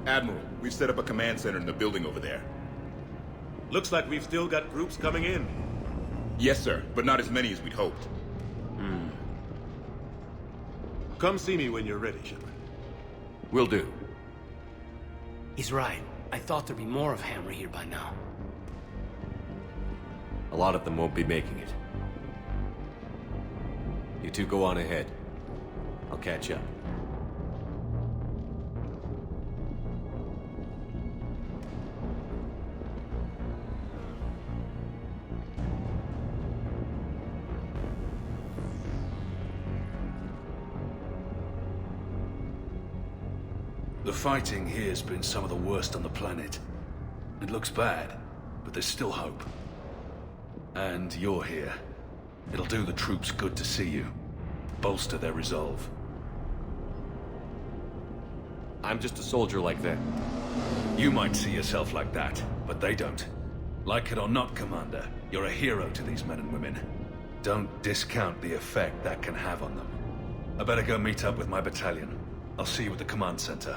Admiral, we've set up a command center in the building over there. Looks like we've still got groups coming in. Yes, sir, but not as many as we'd hoped. Come see me when you're ready, Shepard. Will do. He's right. I thought there'd be more of Hammer here by now. A lot of them won't be making it. You two go on ahead. I'll catch up. The fighting here's been some of the worst on the planet. It looks bad, but there's still hope. And you're here. It'll do the troops good to see you. Bolster their resolve. I'm just a soldier like them. You might see yourself like that, but they don't. Like it or not, Commander, you're a hero to these men and women. Don't discount the effect that can have on them. I better go meet up with my battalion. I'll see you at the command center.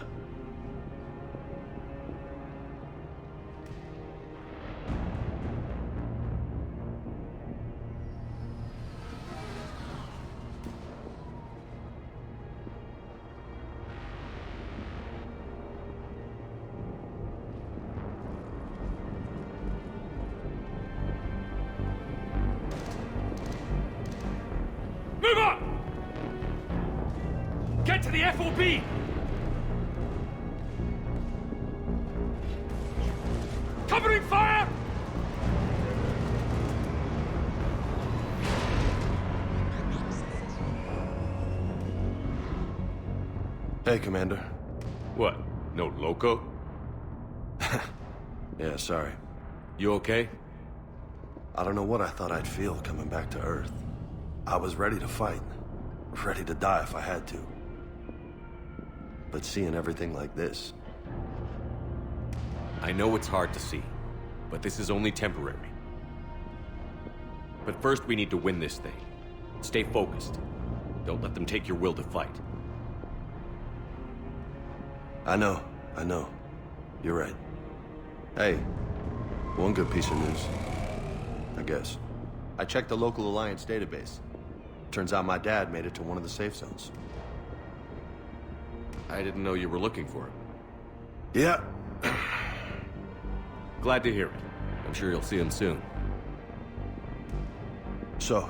Move on! Get to the FOB! Covering fire! Hey, Commander. What? No loco? Yeah, sorry. You okay? I don't know what I thought I'd feel coming back to Earth. I was ready to fight. Ready to die if I had to. But seeing everything like this... I know it's hard to see, but this is only temporary. But first we need to win this thing. Stay focused. Don't let them take your will to fight. I know. You're right. Hey, one good piece of news. I guess. I checked the local Alliance database. Turns out my dad made it to one of the safe zones. I didn't know you were looking for him. Yeah. Glad to hear it. I'm sure you'll see him soon. So,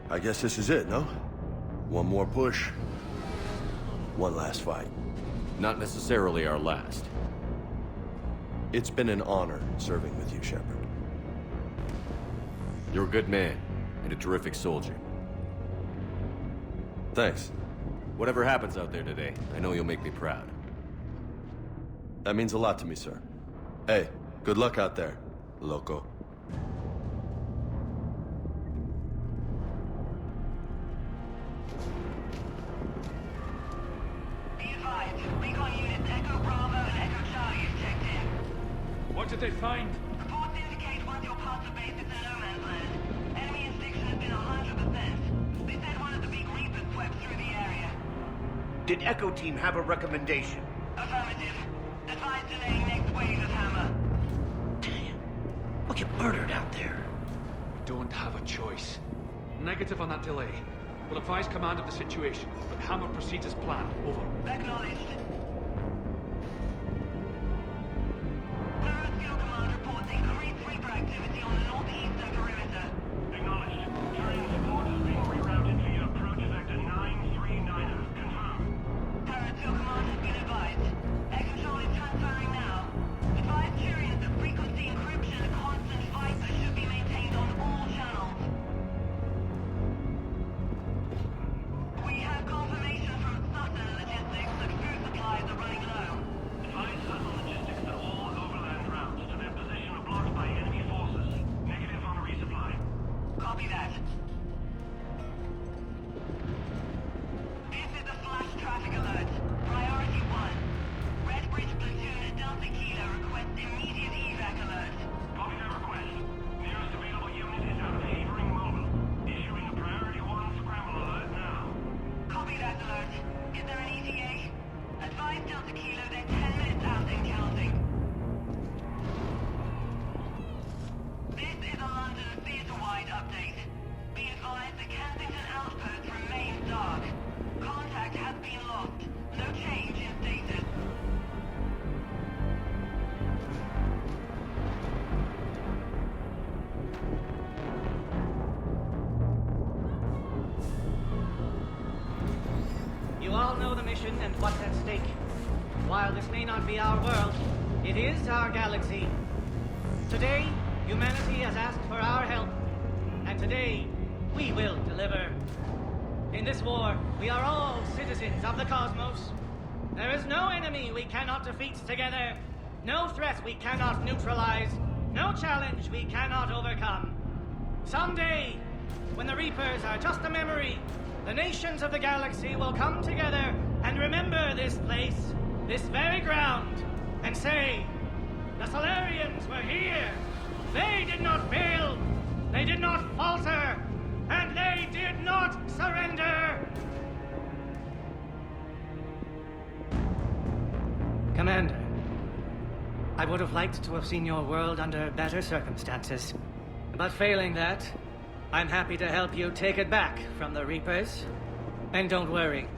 I guess this is it, no? One more push. One last fight. Not necessarily our last. It's been an honor serving with you, Shepard. You're a good man, and a terrific soldier. Thanks. Whatever happens out there today, I know you'll make me proud. That means a lot to me, sir. Hey, good luck out there, loco. Be advised, recon units Echo Bravo and Echo Charlie have checked in. What did they find? Reports indicate once you're past the base, it's a no man's land. Enemy inspection has been 100%. They said one of the big Reapers swept through the area. Did Echo Team have a recommendation? Affirmative. Advise delaying next wave of Hammer. Damn. We'll get murdered out there. Don't have a choice. Negative on that delay. We'll advise command of the situation, but Hammer proceeds as planned. Over. Acknowledged. Third Field Command reports increased Reaper activity on the northeastern perimeter. Acknowledged. Terrain support is being rerouted via approach vector 939er. Confirmed. Third Field Command has been advised. Air control is transferring now. Advise Tyrians that frequency encryption and constant Viper should be maintained on all channels. We have confirmation from Sutton Logistics that food supplies are running low. Advise Sutton Logistics that all overland routes to their position are blocked by enemy forces. Negative on resupply. Copy that. This is a flash traffic alert. Priority 1. Red Bridge Platoon at Delta Kilo requests immediate evac alert. Copy that request. Nearest available unit is out of Havering Mobile. Issuing a priority 1 scramble alert now. Copy that alert. Is there an ETA? Advise Delta Kilo they're 10 minutes You all know the mission and what's at stake. While this may not be our world, it is our galaxy. Today, humanity has asked for our help, and today, we will deliver. In this war, we are all citizens of the cosmos. There is no enemy we cannot defeat together, no threat we cannot neutralize, no challenge we cannot overcome. Someday, when the Reapers are just a memory, the nations of the galaxy will come together and remember this place, this very ground, and say, the Solarians were here. They did not fail. They did not falter. And they did not surrender. Commander, I would have liked to have seen your world under better circumstances. But failing that, I'm happy to help you take it back from the Reapers. And don't worry,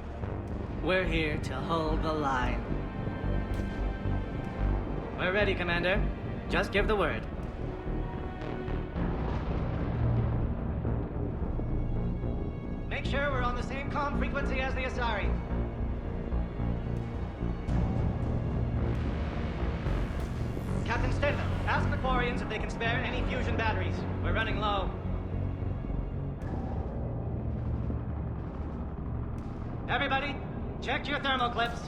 we're here to hold the line. We're ready, Commander. Just give the word. Make sure we're on the same comm frequency as the Asari. Captain Stedman, ask the Quarians if they can spare any fusion batteries. We're running low. Everybody, check your thermal clips.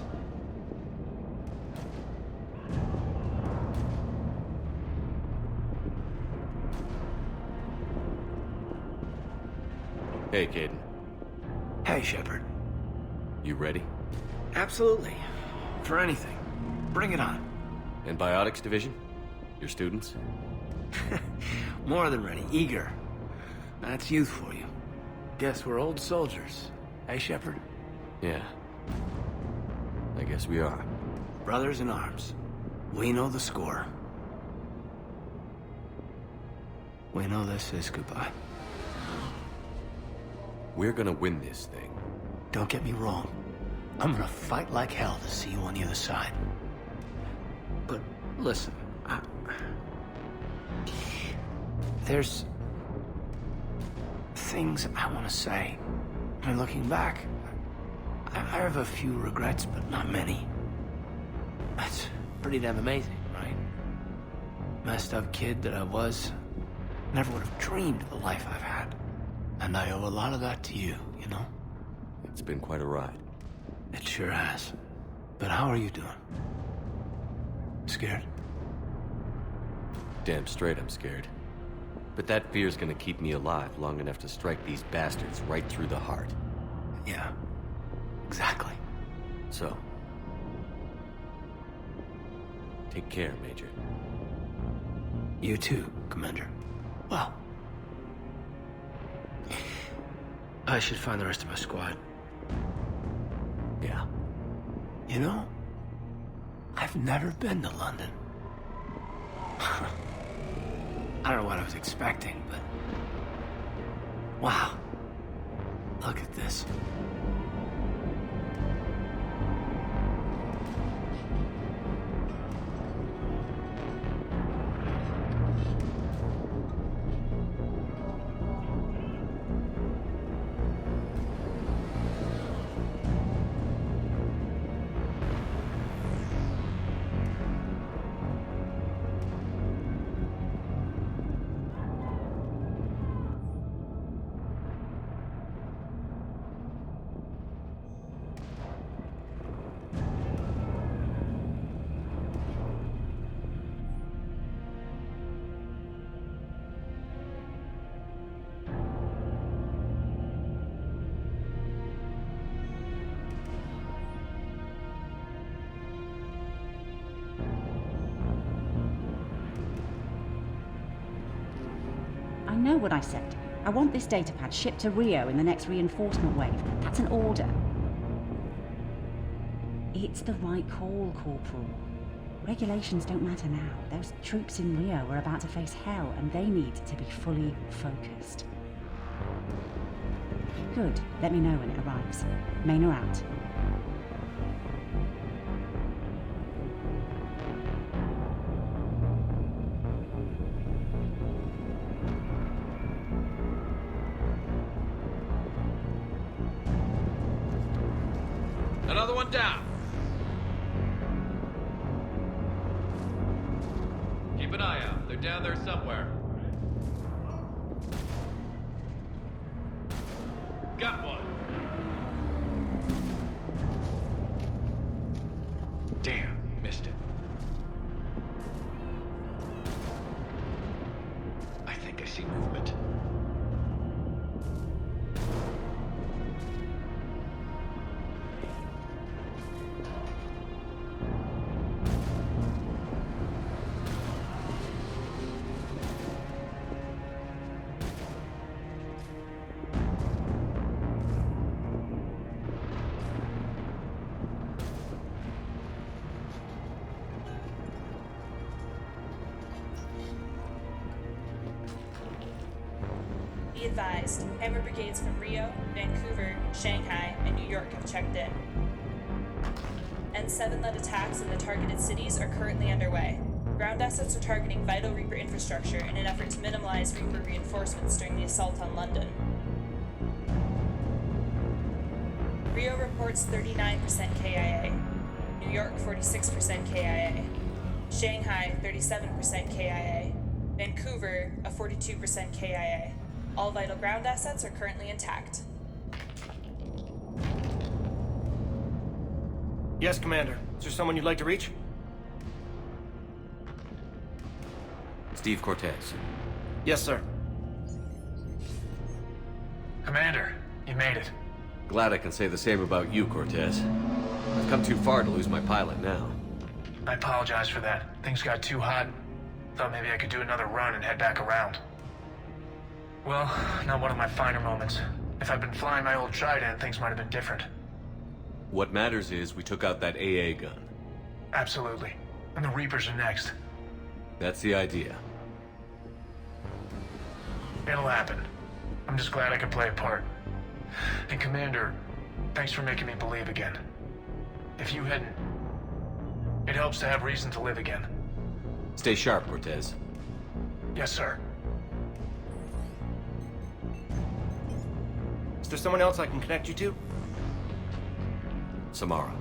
Hey, Caden. Hey, Shepard. You ready? Absolutely. For anything. Bring it on. Antibiotics Division? Your students? More than ready. Eager. That's youth for you. Guess we're old soldiers. Hey, Shepard? Yeah. I guess we are. Brothers in arms. We know the score. We know this is goodbye. We're gonna win this thing. Don't get me wrong. I'm gonna fight like hell to see you on the other side. But listen, there's things I want to say. And looking back, I have a few regrets, but not many. That's pretty damn amazing, right? Messed up kid that I was, never would have dreamed of the life I've had. And I owe a lot of that to you, you know? It's been quite a ride. It sure has. But how are you doing? Scared? Damn straight I'm scared. But that fear's gonna keep me alive long enough to strike these bastards right through the heart. Yeah. Exactly. So... take care, Major. You too, Commander. Well... I should find the rest of my squad. Yeah. You know, I've never been to London. I don't know what I was expecting, but... wow. Look at this. I know what I said. I want this datapad shipped to Rio in the next reinforcement wave. That's an order. It's the right call, Corporal. Regulations don't matter now. Those troops in Rio are about to face hell, and they need to be fully focused. Good. Let me know when it arrives. Main are out. Another one down. Keep an eye out. They're down there somewhere. Got one. Damn, missed it. I think I see movement. Be advised, Hammer brigades from Rio, Vancouver, Shanghai, and New York have checked in. N7-led attacks in the targeted cities are currently underway. Ground assets are targeting vital Reaper infrastructure in an effort to minimize Reaper reinforcements during the assault on London. Rio reports 39% KIA. New York 46% KIA. Shanghai 37% KIA. Vancouver a 42% KIA. All vital ground assets are currently intact. Yes, Commander. Is there someone you'd like to reach? Steve Cortez. Yes, sir. Commander, you made it. Glad I can say the same about you, Cortez. I've come too far to lose my pilot now. I apologize for that. Things got too hot. Thought maybe I could do another run and head back around. Well, not one of my finer moments. If I'd been flying my old Trident, things might have been different. What matters is we took out that AA gun. Absolutely. And the Reapers are next. That's the idea. It'll happen. I'm just glad I could play a part. And Commander, thanks for making me believe again. If you hadn't, it helps to have reason to live again. Stay sharp, Cortez. Yes, sir. Is there someone else I can connect you to? Samara.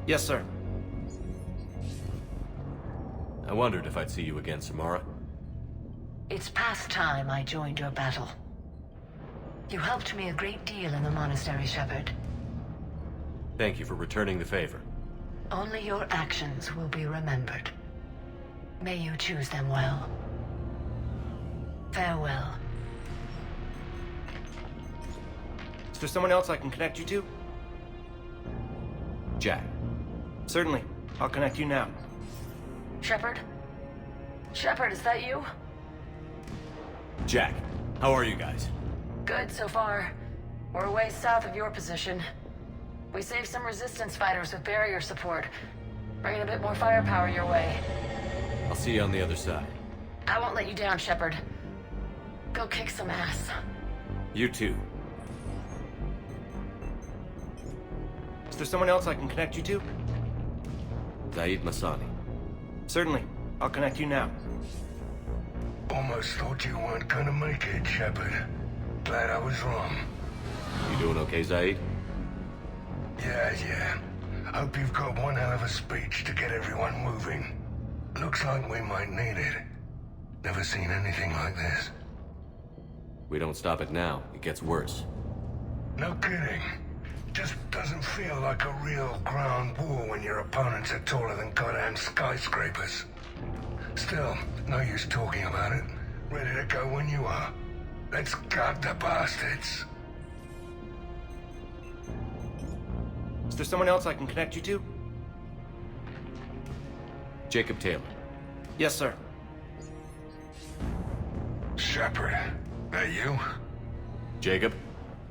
Yes, sir. I wondered if I'd see you again, Samara. It's past time I joined your battle. You helped me a great deal in the monastery, Shepard. Thank you for returning the favor. Only your actions will be remembered. May you choose them well. Farewell. Is there someone else I can connect you to? Jack. Certainly. I'll connect you now. Shepard? Shepard, is that you? Jack, how are you guys? Good so far. We're a ways south of your position. We saved some resistance fighters with barrier support. Bringing a bit more firepower your way. I'll see you on the other side. I won't let you down, Shepard. Go kick some ass. You too. Is there someone else I can connect you to? Zaid Masani. Certainly. I'll connect you now. Almost thought you weren't gonna make it, Shepard. Glad I was wrong. You doing okay, Zaid? Yeah. Hope you've got one hell of a speech to get everyone moving. Looks like we might need it. Never seen anything like this. We don't stop it now, it gets worse. No kidding. Just doesn't feel like a real ground war when your opponents are taller than goddamn skyscrapers. Still, no use talking about it. Ready to go when you are. Let's gut the bastards. Is there someone else I can connect you to? Jacob Taylor. Yes, sir. Shepard, that you? Jacob,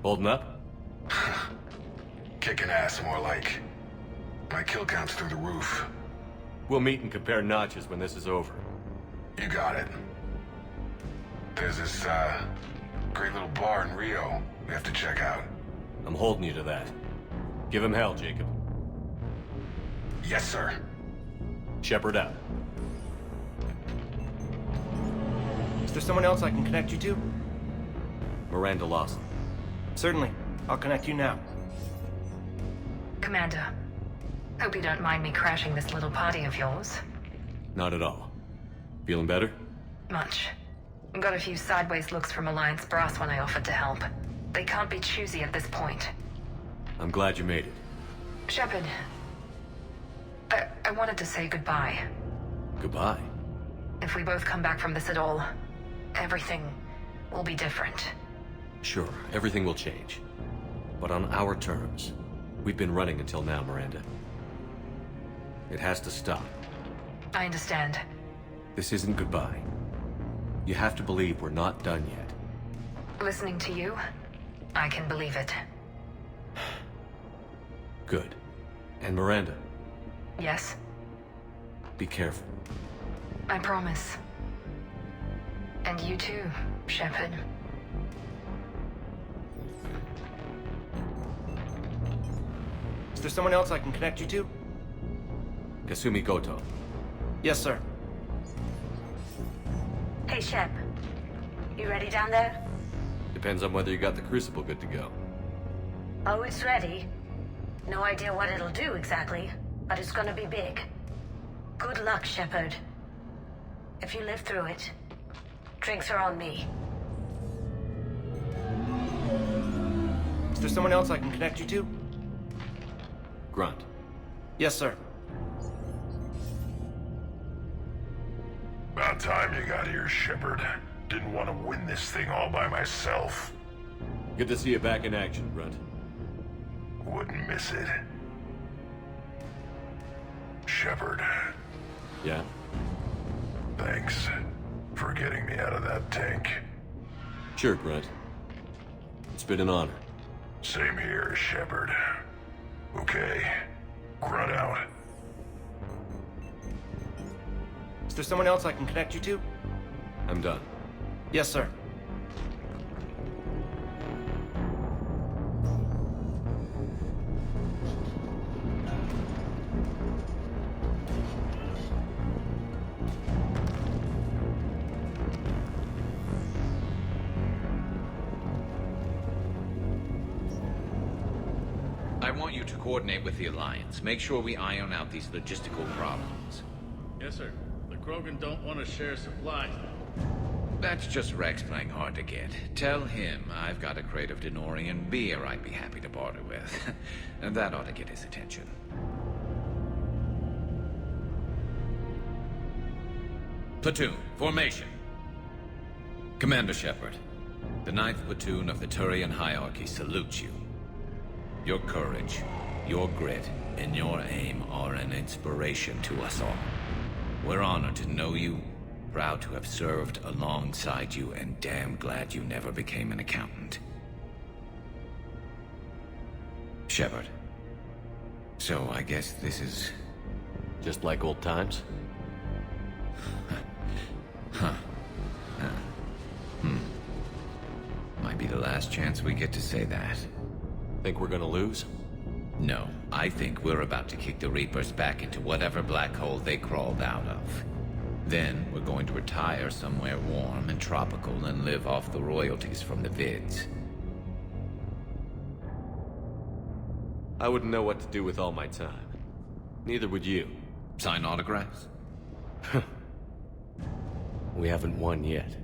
holding up? Kicking ass more like. My kill count's through the roof. We'll meet and compare notches when this is over. You got it. There's this, great little bar in Rio we have to check out. I'm holding you to that. Give him hell, Jacob. Yes, sir. Shepard out. Is there someone else I can connect you to? Miranda Lawson. Certainly. I'll connect you now. Commander. Hope you don't mind me crashing this little party of yours. Not at all. Feeling better? Much. Got a few sideways looks from Alliance brass when I offered to help. They can't be choosy at this point. I'm glad you made it. Shepard, I wanted to say goodbye. Goodbye. If we both come back from this at all, everything will be different. Sure, everything will change. But on our terms. We've been running until now, Miranda. It has to stop. I understand. This isn't goodbye. You have to believe we're not done yet. Listening to you, I can believe it. Good. And Miranda, Yes, be careful. I promise. And you too, Shepard. Is there someone else I can connect you to? Kasumi Goto. Yes, sir. Hey, Shep. You ready down there? Depends on whether you got the crucible good to go. Oh, it's ready. No idea what it'll do exactly, but it's gonna be big. Good luck, Shepard. If you live through it, drinks are on me. Is there someone else I can connect you to? Grunt. Yes, sir. About time you got here, Shepard. Didn't want to win this thing all by myself. Good to see you back in action, Grunt. Wouldn't miss it. Shepard. Yeah? Thanks for getting me out of that tank. Sure, Grunt. It's been an honor. Same here, Shepard. Okay. Grunt out. Is there someone else I can connect you to? I'm done. Yes, sir. I want you to coordinate with the Alliance. Make sure we iron out these logistical problems. Yes, sir. The Krogan don't want to share supplies. That's just Rex playing hard to get. Tell him I've got a crate of Denorian beer I'd be happy to barter with. And that ought to get his attention. Platoon, formation. Commander Shepard, the 9th Platoon of the Turian Hierarchy salutes you. Your courage, your grit, and your aim are an inspiration to us all. We're honored to know you, proud to have served alongside you, and damn glad you never became an accountant. Shepard. So I guess this is... just like old times? Huh. Might be the last chance we get to say that. Think we're gonna lose? No, I think we're about to kick the Reapers back into whatever black hole they crawled out of. Then we're going to retire somewhere warm and tropical and live off the royalties from the vids. I wouldn't know what to do with all my time. Neither would you. Sign autographs? We haven't won yet.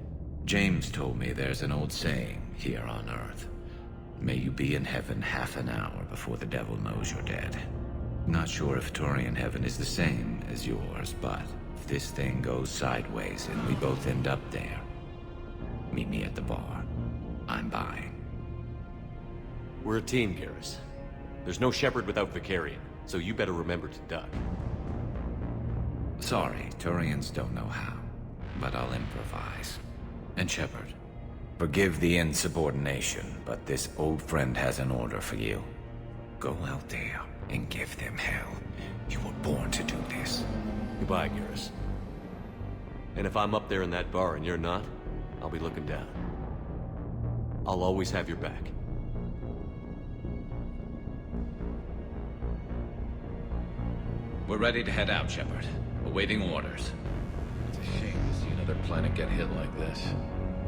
James told me there's an old saying here on Earth. May you be in heaven half an hour before the devil knows you're dead. Not sure if Turian heaven is the same as yours, but if this thing goes sideways and we both end up there, meet me at the bar. I'm buying. We're a team, Garrus. There's no Shepard without Vicarian, so you better remember to duck. Sorry, Turians don't know how, but I'll improvise. And Shepard, forgive the insubordination, but this old friend has an order for you. Go out there and give them hell. You were born to do this. Goodbye, Garrus. And if I'm up there in that bar and you're not, I'll be looking down. I'll always have your back. We're ready to head out, Shepard. Awaiting orders. It's a shame to see another planet get hit like this.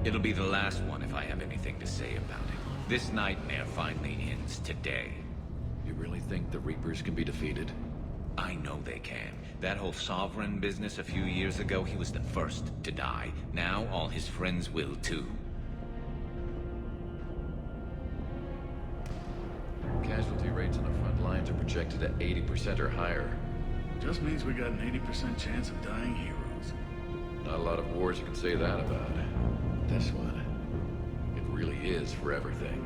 It'll be the last one if I have anything to say about it. This nightmare finally ends today. You really think the Reapers can be defeated? I know they can. That whole Sovereign business a few years ago, he was the first to die. Now all his friends will too. Casualty rates on the front lines are projected at 80% or higher. Just means we got an 80% chance of dying heroes. Not a lot of wars you can say that about. This one, it really is for everything.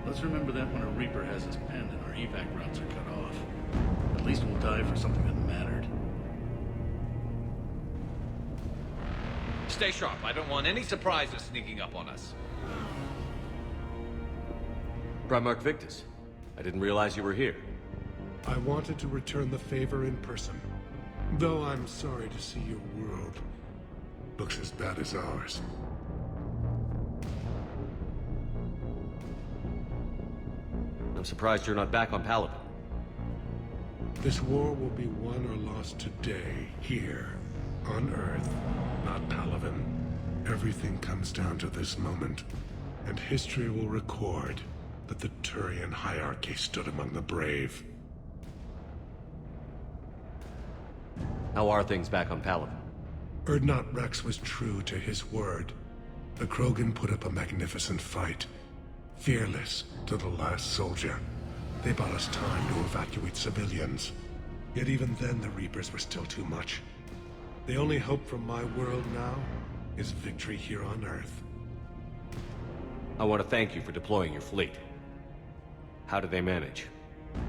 Let's remember that when a Reaper has his pen and our evac routes are cut off. At least we'll die for something that mattered. Stay sharp. I don't want any surprises sneaking up on us. Primarch Victus, I didn't realize you were here. I wanted to return the favor in person. Though I'm sorry to see your world looks as bad as ours. I'm surprised you're not back on Palaven. This war will be won or lost today, here, on Earth, not Palaven. Everything comes down to this moment, and history will record that the Turian hierarchy stood among the brave. How are things back on Palaven? Urdnot Rex was true to his word. The Krogan put up a magnificent fight. Fearless to the last soldier. They bought us time to evacuate civilians. Yet even then the Reapers were still too much. The only hope from my world now is victory here on Earth. I want to thank you for deploying your fleet. How did they manage?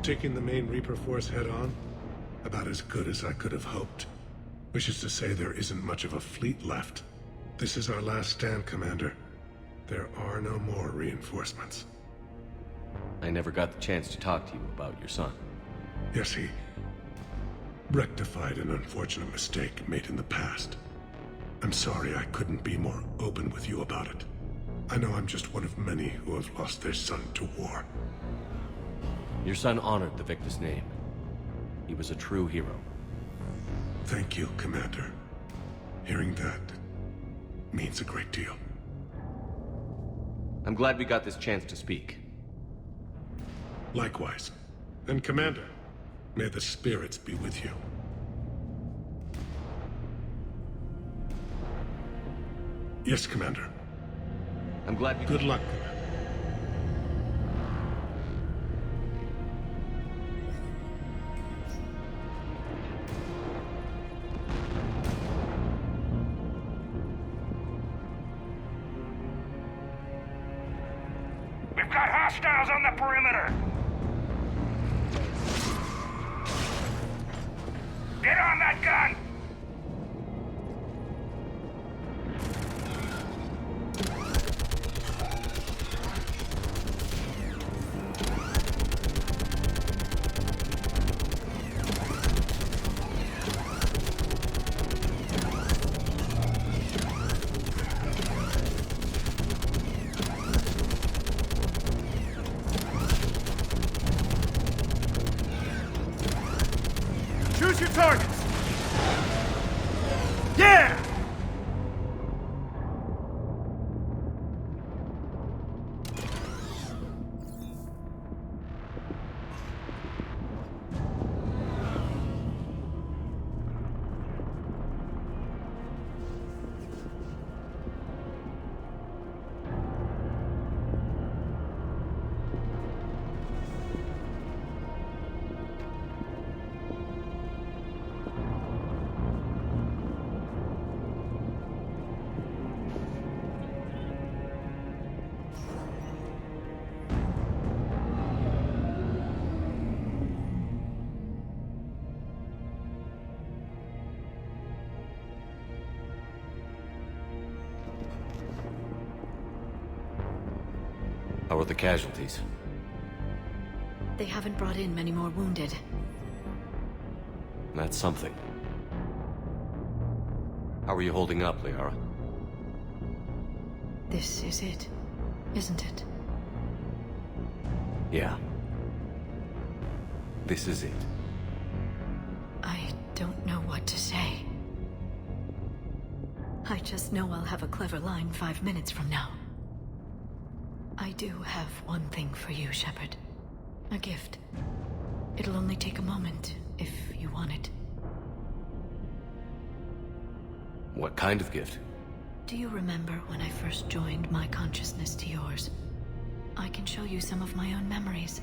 Taking the main Reaper force head on? About as good as I could have hoped. Which is to say there isn't much of a fleet left. This is our last stand, Commander. There are no more reinforcements. I never got the chance to talk to you about your son. Yes, he rectified an unfortunate mistake made in the past. I'm sorry I couldn't be more open with you about it. I know I'm just one of many who have lost their son to war. Your son honored the Victus name. He was a true hero. Thank you, Commander. Hearing that means a great deal. I'm glad we got this chance to speak. Likewise. And Commander, may the spirits be with you. Yes, Commander. I'm glad we... Good luck, Commander. We've got hostiles on the perimeter! Get on that gun! Choose your targets! Yeah! How are the casualties? They haven't brought in many more wounded. That's something. How are you holding up, Liara? This is it, isn't it? Yeah. This is it. I don't know what to say. I just know I'll have a clever line 5 minutes from now. I do have one thing for you, Shepard. A gift. It'll only take a moment, if you want it. What kind of gift? Do you remember when I first joined my consciousness to yours? I can show you some of my own memories.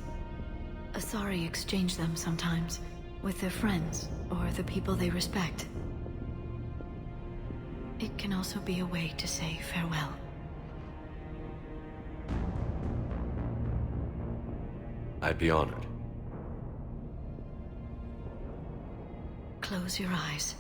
Asari exchange them sometimes, with their friends, or the people they respect. It can also be a way to say farewell. I'd be honored. Close your eyes.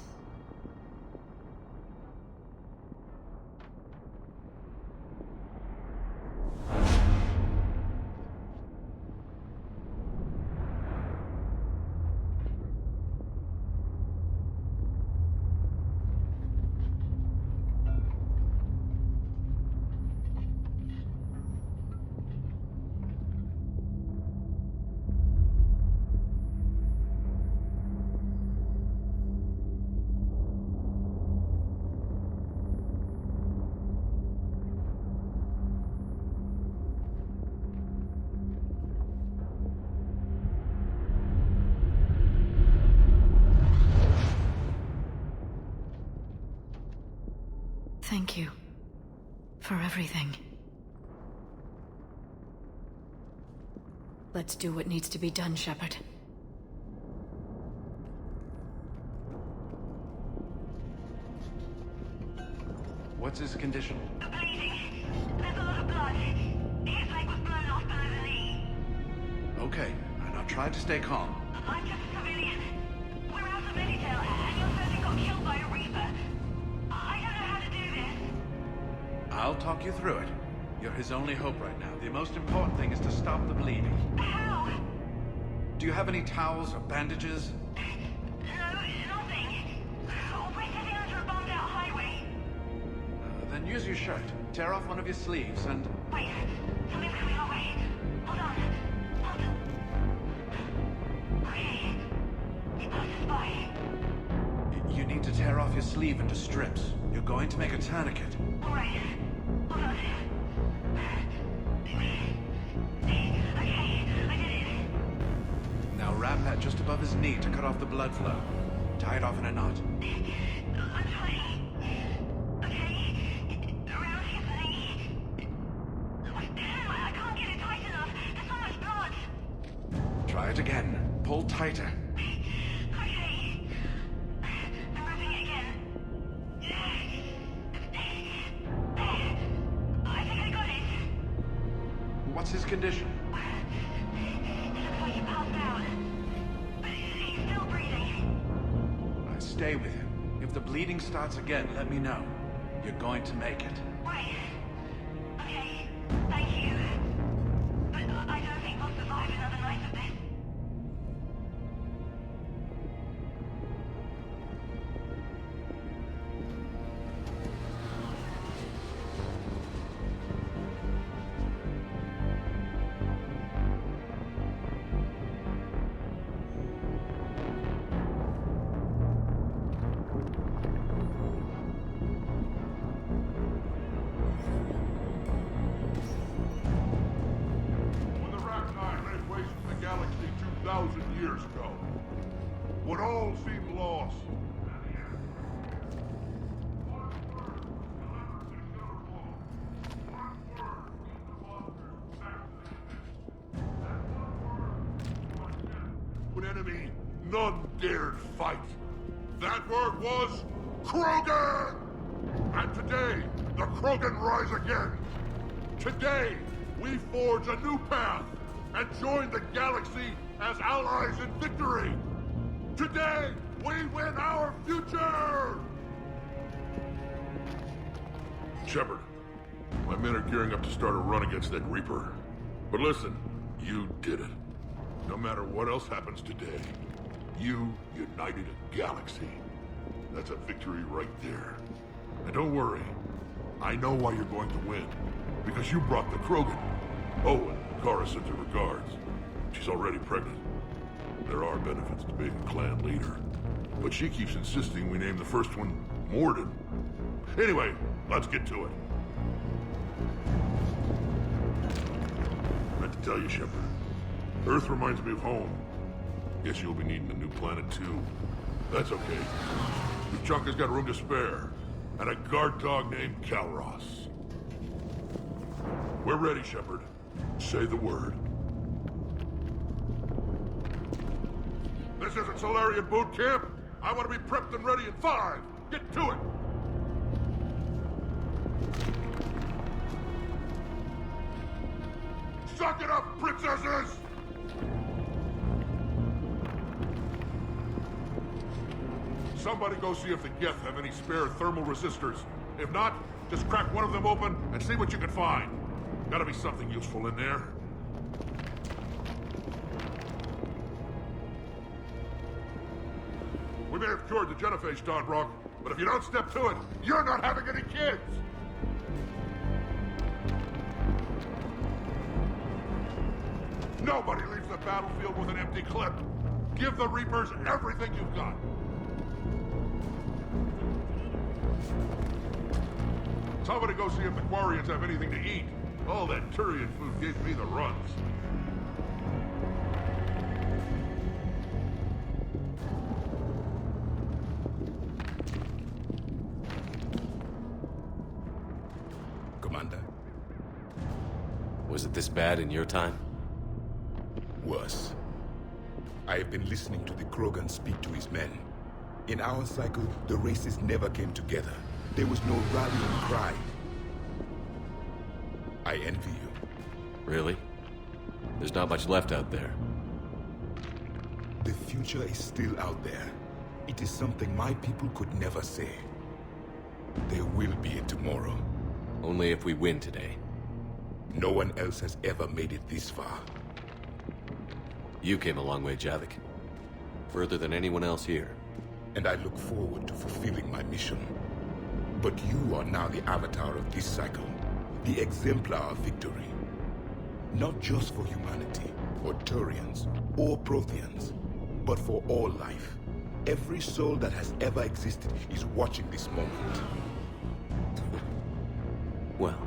Thank you for everything. Let's do what needs to be done, Shepard. What's his condition? Bleeding. There's a lot of blood. His leg was blown off below the knee. Okay, now try to stay calm. I'm just a civilian. We're out of Meditail, and your surgeon got killed by a Reaper. I don't know how to do this. I'll talk you through it. You're his only hope right now. The most important thing is to stop the bleeding. How? Do you have any towels or bandages? No, nothing. We're sitting under a bombed out highway. Then use your shirt. Tear off one of your sleeves and... Wait, something's coming our way. Hold on. Okay. It passes by. You need to tear off your sleeve into strips. You're going to make a tourniquet. All right. Hold on. Okay, I did it. Now wrap that just above his knee to cut off the blood flow. Tie it off in a knot. I'm trying. Okay. Around his knee. I can't get it tight enough. There's so much blood. Try it again. Pull tighter. Okay. I'm wrapping it again. I think I got it. What's his condition? It looks like he passed out. But he's still breathing. Stay with him. If the bleeding starts again, let me know. You're going to make it. Right. Okay. Thank you. But I don't think we'll survive another night of this. When the Rachni ran away from the galaxy 2,000 years ago, when all seemed lost, when enemy none dared fight, that word was Krogan! And today, the Krogan rise again. Today, we forge a new path and join the galaxy as allies in victory. Today, we win our future! Shepard, my men are gearing up to start a run against that Reaper. But listen, you did it. No matter what else happens today, you united a galaxy. That's a victory right there. And don't worry, I know why you're going to win. Because you brought the Krogan. Oh, and Kara sent her regards. She's already pregnant. There are benefits to being a clan leader. But she keeps insisting we name the first one Morden. Anyway, let's get to it. I meant to tell you, Shepard. Earth reminds me of home. Guess you'll be needing a new planet too. That's okay. Tuchanka's got room to spare. And a guard dog named Calros. We're ready, Shepard. Say the word. This isn't Solarian boot camp. I want to be prepped and ready in 5. Get to it. Suck it up, princesses! Somebody go see if the Geth have any spare thermal resistors. If not, just crack one of them open and see what you can find. Gotta be something useful in there. We may have cured the genophage, Dawnbrock, but if you don't step to it, you're not having any kids! Nobody leaves the battlefield with an empty clip. Give the Reapers everything you've got. Somebody go see if the Quarians have anything to eat. All that Turian food gave me the runs. Commander? Was it this bad in your time? Worse. I have been listening to the Krogan speak to his men. In our cycle, the races never came together. There was no rallying cry. I envy you. Really? There's not much left out there. The future is still out there. It is something my people could never say. There will be a tomorrow. Only if we win today. No one else has ever made it this far. You came a long way, Javik. Further than anyone else here. And I look forward to fulfilling my mission. But you are now the avatar of this cycle. The exemplar of victory. Not just for humanity, or Turians, or Protheans, but for all life. Every soul that has ever existed is watching this moment. Well,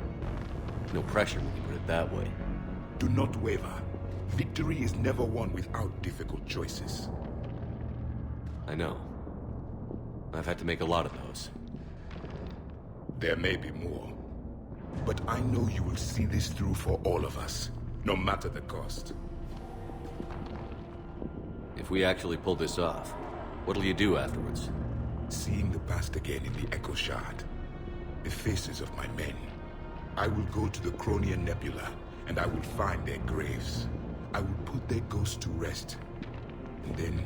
no pressure when you put it that way. Do not waver. Victory is never won without difficult choices. I know. I've had to make a lot of those. There may be more. But I know you will see this through for all of us, no matter the cost. If we actually pull this off, what'll you do afterwards? Seeing the past again in the Echo Shard. The faces of my men. I will go to the Cronian Nebula, and I will find their graves. I will put their ghosts to rest. And then,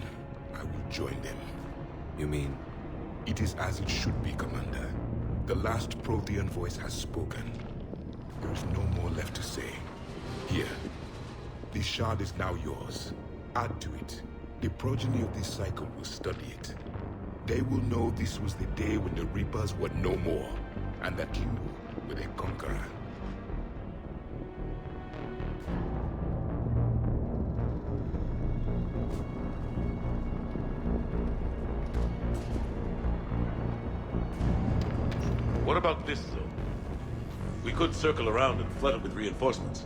I will join them. You mean? It is as it should be, Commander. The last Prothean voice has spoken. There is no more left to say. Here. This shard is now yours. Add to it. The progeny of this cycle will study it. They will know this was the day when the Reapers were no more, and that you were their conqueror. What about this zone? We could circle around and flood it with reinforcements.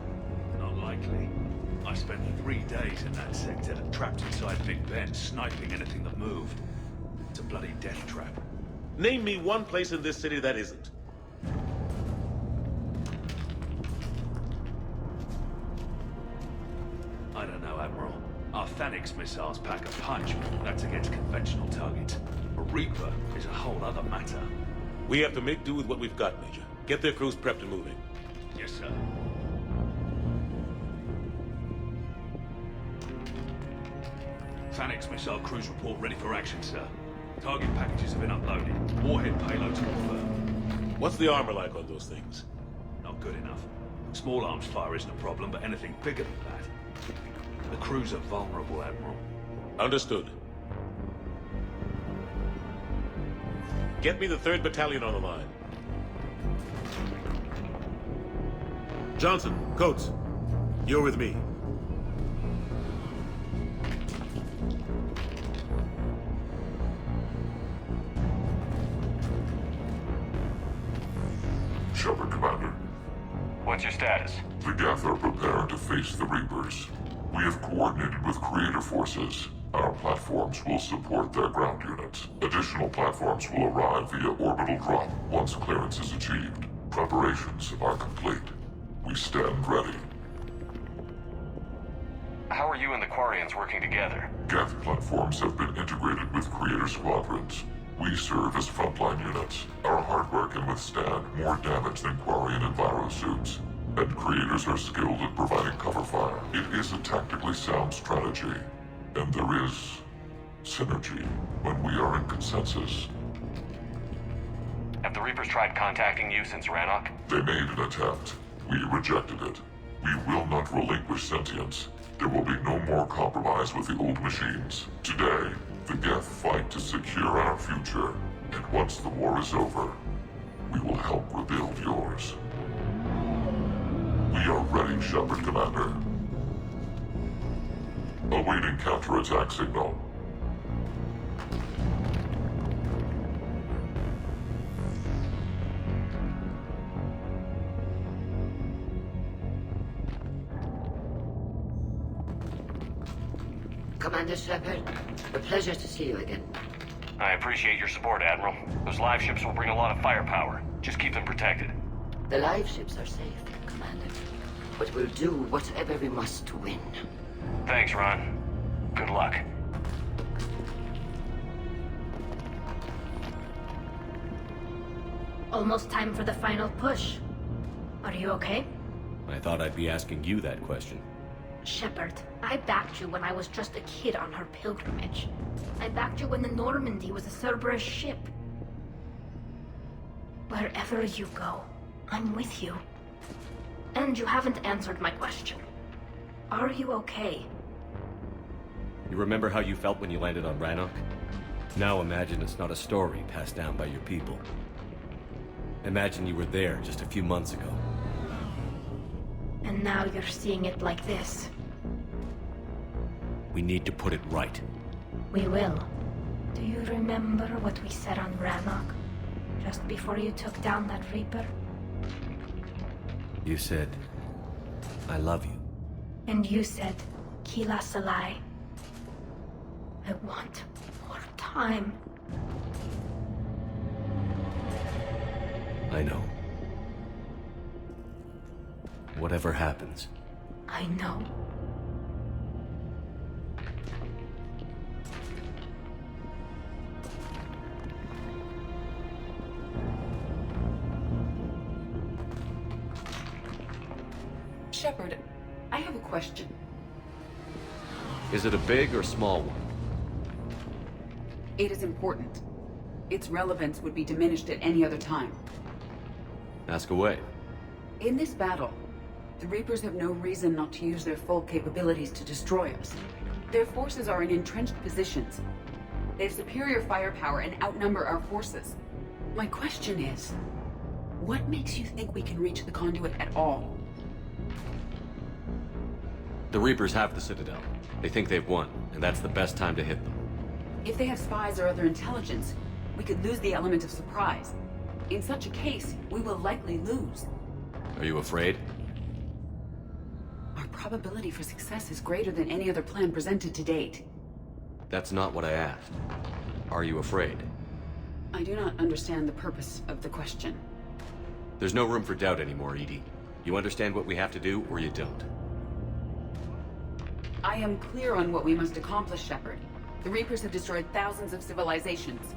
Not likely. I spent 3 days in that sector, trapped inside Big Ben, sniping anything that moved. It's a bloody death trap. Name me one place in this city that isn't. I don't know, Admiral. Our Phoenix missiles pack a punch, but that's against conventional targets. A Reaper is a whole other matter. We have to make do with what we've got, Major. Get their crews prepped and moving. Yes, sir. Phoenix missile cruise report ready for action, sir. Target packages have been uploaded. Warhead payloads confirmed. What's the armor like on those things? Not good enough. Small arms fire isn't a problem, but anything bigger than that. The crews are vulnerable, Admiral. Understood. Get me the 3rd Battalion on the line. Johnson, Coates, you're with me. Shepard, Commander. What's your status? The Geth are preparing to face the Reapers. We have coordinated with Creator Forces. Our platforms will support their ground units. Additional platforms will arrive via orbital drop once clearance is achieved. Preparations are complete. We stand ready. How are you and the Quarians working together? Geth platforms have been integrated with Creator Squadrons. We serve as frontline units. Our hardware can withstand more damage than Quarian Enviro suits. And Creators are skilled at providing cover fire. It is a tactically sound strategy. And there is synergy when we are in consensus. Have the Reapers tried contacting you since Rannoch? They made an attempt. We rejected it. We will not relinquish sentience. There will be no more compromise with the old machines. Today, the Geth fight to secure our future. And once the war is over, we will help rebuild yours. We are ready, Shepard, Commander. Awaiting counterattack signal. Commander Shepard, a pleasure to see you again. I appreciate your support, Admiral. Those live ships will bring a lot of firepower. Just keep them protected. The live ships are safe, Commander. But we'll do whatever we must to win. Thanks, Ron. Good luck. Almost time for the final push. Are you okay? I thought I'd be asking you that question. Shepard, I backed you when I was just a kid on her pilgrimage. I backed you when the Normandy was a Cerberus ship. Wherever you go, I'm with you. And you haven't answered my question. Are you okay? You remember how you felt when you landed on Rannoch? Now imagine it's not a story passed down by your people. Imagine you were there just a few months ago. And now you're seeing it like this. We need to put it right. We will. Do you remember what we said on Rannoch? Just before you took down that Reaper? You said, I love you. And you said, Kila Salai. I want more time. I know. Whatever happens. I know. Shepard, I have a question. Is it a big or small one? It is important. Its relevance would be diminished at any other time. Ask away. In this battle, the Reapers have no reason not to use their full capabilities to destroy us. Their forces are in entrenched positions. They have superior firepower and outnumber our forces. My question is, what makes you think we can reach the conduit at all? The Reapers have the Citadel. They think they've won, and that's the best time to hit them. If they have spies or other intelligence, we could lose the element of surprise. In such a case, we will likely lose. Are you afraid? Our probability for success is greater than any other plan presented to date. That's not what I asked. Are you afraid? I do not understand the purpose of the question. There's no room for doubt anymore, Edie. You understand what we have to do, or you don't. I am clear on what we must accomplish, Shepard. The Reapers have destroyed thousands of civilizations.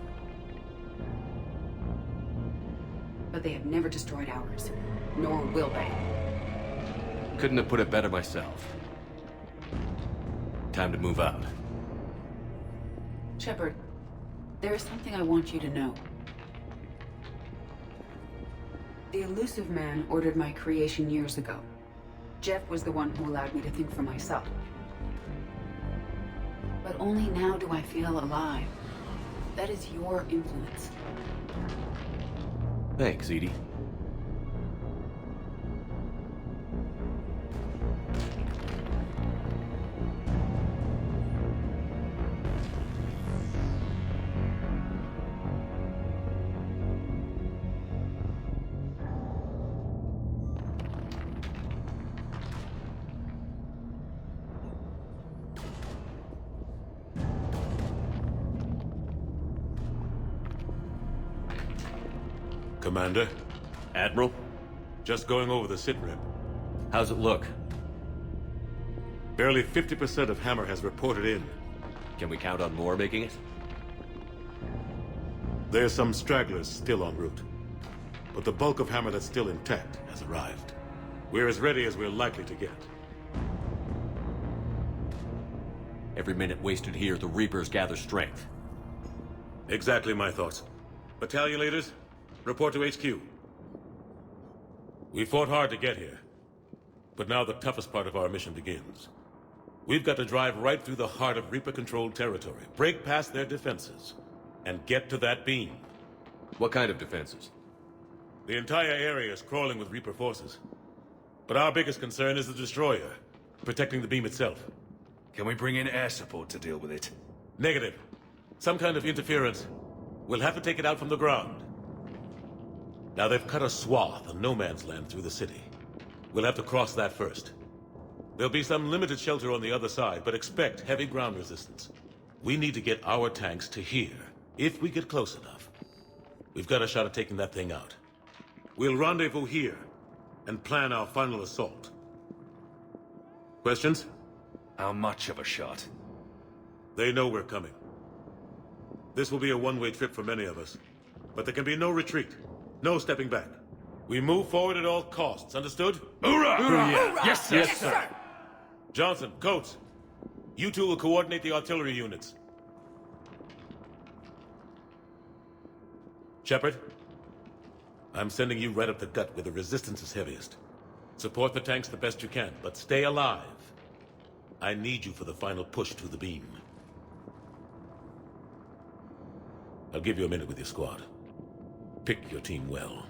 But they have never destroyed ours. Nor will they. Couldn't have put it better myself. Time to move out. Shepard, there is something I want you to know. The Elusive Man ordered my creation years ago. Jeff was the one who allowed me to think for myself. But only now do I feel alive. That is your influence. Thanks, Edie. Commander? Admiral? Just going over the sitrep. How's it look? Barely 50% of Hammer has reported in. Can we count on more making it? There's some stragglers still en route. But the bulk of Hammer that's still intact has arrived. We're as ready as we're likely to get. Every minute wasted here, the Reapers gather strength. Exactly my thoughts. Battalion leaders, report to HQ. We fought hard to get here. But now the toughest part of our mission begins. We've got to drive right through the heart of Reaper-controlled territory, break past their defenses, and get to that beam. What kind of defenses? The entire area is crawling with Reaper forces. But our biggest concern is the destroyer, protecting the beam itself. Can we bring in air support to deal with it? Negative. Some kind of interference. We'll have to take it out from the ground. Now they've cut a swath of no man's land through the city. We'll have to cross that first. There'll be some limited shelter on the other side, but expect heavy ground resistance. We need to get our tanks to here, if we get close enough. We've got a shot at taking that thing out. We'll rendezvous here, and plan our final assault. Questions? How much of a shot? They know we're coming. This will be a one-way trip for many of us. But there can be no retreat. No stepping back. We move forward at all costs, understood? Hoorah! Hoorah! Yeah. Yes, sir! Yes, sir! Johnson, Coates, you two will coordinate the artillery units. Shepard, I'm sending you right up the gut where the resistance is heaviest. Support the tanks the best you can, but stay alive. I need you for the final push to the beam. I'll give you a minute with your squad. Pick your team well.